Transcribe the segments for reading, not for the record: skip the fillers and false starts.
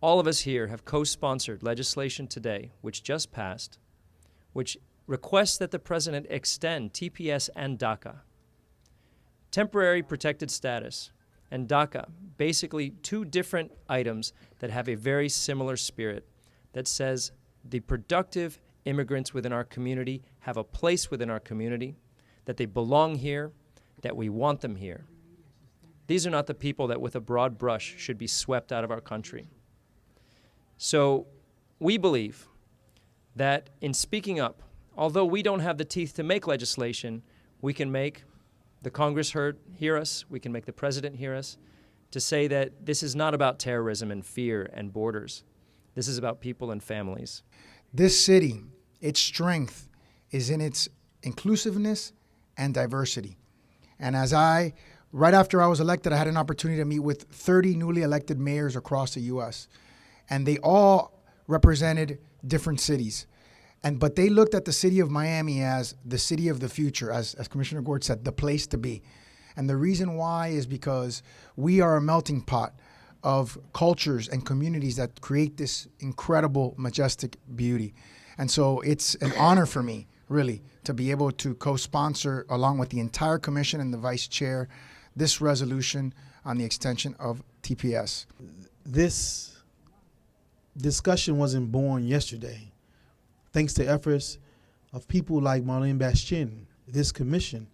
All of us here have co-sponsored legislation today, which just passed, which requests that the President extend TPS and DACA. Temporary protected status and DACA, basically two different items that have a very similar spirit that says the productive immigrants within our community have a place within our community, that they belong here, that we want them here. These are not the people that with a broad brush should be swept out of our country. So we believe that in speaking up, although we don't have the teeth to make legislation, we can make the Congress hear us, we can make the President hear us, to say that this is not about terrorism and fear and borders. This is about people and families. This city, its strength is in its inclusiveness and diversity. And right after I was elected, I had an opportunity to meet with 30 newly elected mayors across the U.S. And they all represented different cities. But they looked at the city of Miami as the city of the future, as Commissioner Gord said, the place to be. And the reason why is because we are a melting pot of cultures and communities that create this incredible, majestic beauty. And so it's an honor for me, really, to be able to co-sponsor, along with the entire commission and the vice chair, this resolution on the extension of TPS. This discussion wasn't born yesterday. Thanks to efforts of people like Marlene Bastien, this commission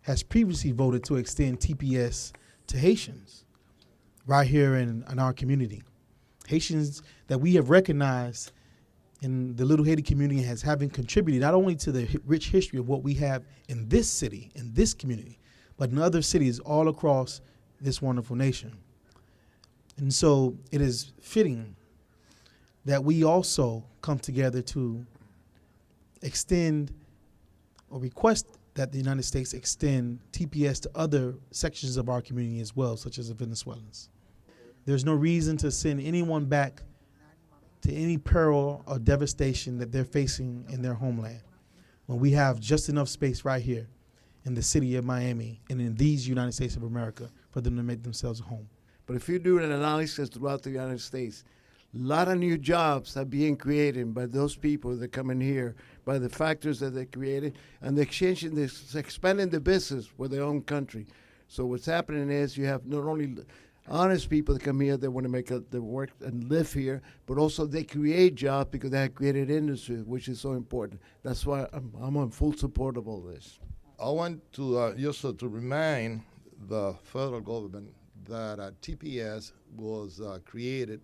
has previously voted to extend TPS to Haitians right here in our community. Haitians that we have recognized in the Little Haiti community as having contributed not only to the rich history of what we have in this city, in this community, but in other cities all across this wonderful nation. And so it is fitting that we also come together to extend or request that the United States extend TPS to other sections of our community as well, such as the Venezuelans. There's no reason to send anyone back to any peril or devastation that they're facing in their homeland, when we have just enough space right here in the city of Miami and in these United States of America for them to make themselves a home. But if you do an analysis throughout the United States, a lot of new jobs are being created by those people that come in here, by the factors that they created, and they're expanding the business with their own country. So what's happening is you have not only honest people that come here that want to make the work and live here, but also they create jobs because they have created industry, which is so important. That's why I'm in full support of all this. I want to just to remind the federal government that TPS was created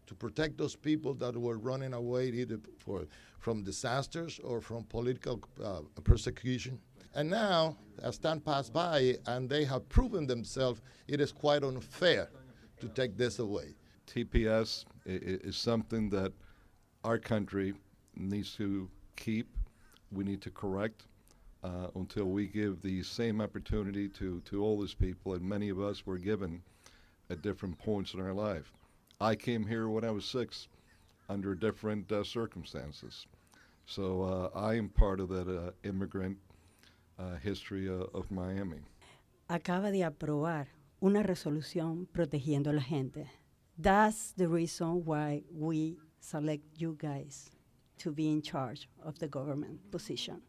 to protect those people that were running away either from disasters or from political persecution. And now, as time passed by and they have proven themselves, it is quite unfair to take this away. TPS is something that our country needs to keep, we need to correct until we give the same opportunity to all these people, and many of us were given at different points in our life. I came here when I was 6 under different circumstances. So I am part of that immigrant history of Miami. Acaba de aprobar una resolución protegiendo a la gente. That's the reason why we select you guys to be in charge of the government position.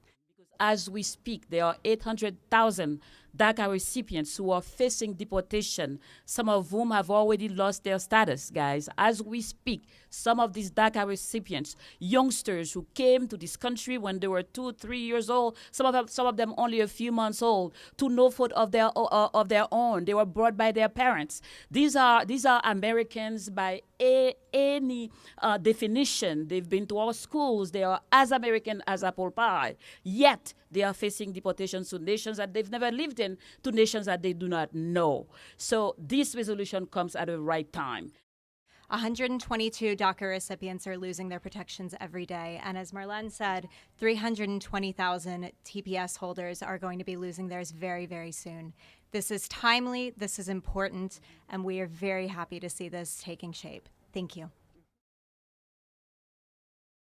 As we speak, there are 800,000 DACA recipients who are facing deportation, some of whom have already lost their status, guys. As we speak, some of these DACA recipients, youngsters who came to this country when they were 2, 3 years old, some of them only a few months old, to no fault of their own. They were brought by their parents. These are Americans by any definition. They've been to our schools. They are as American as apple pie. Yet they are facing deportations to nations that they've never lived in, to nations that they do not know. So this resolution comes at the right time. 122 DACA recipients are losing their protections every day. And as Marlene said, 320,000 TPS holders are going to be losing theirs very, very soon. This is timely, this is important, and we are very happy to see this taking shape. Thank you.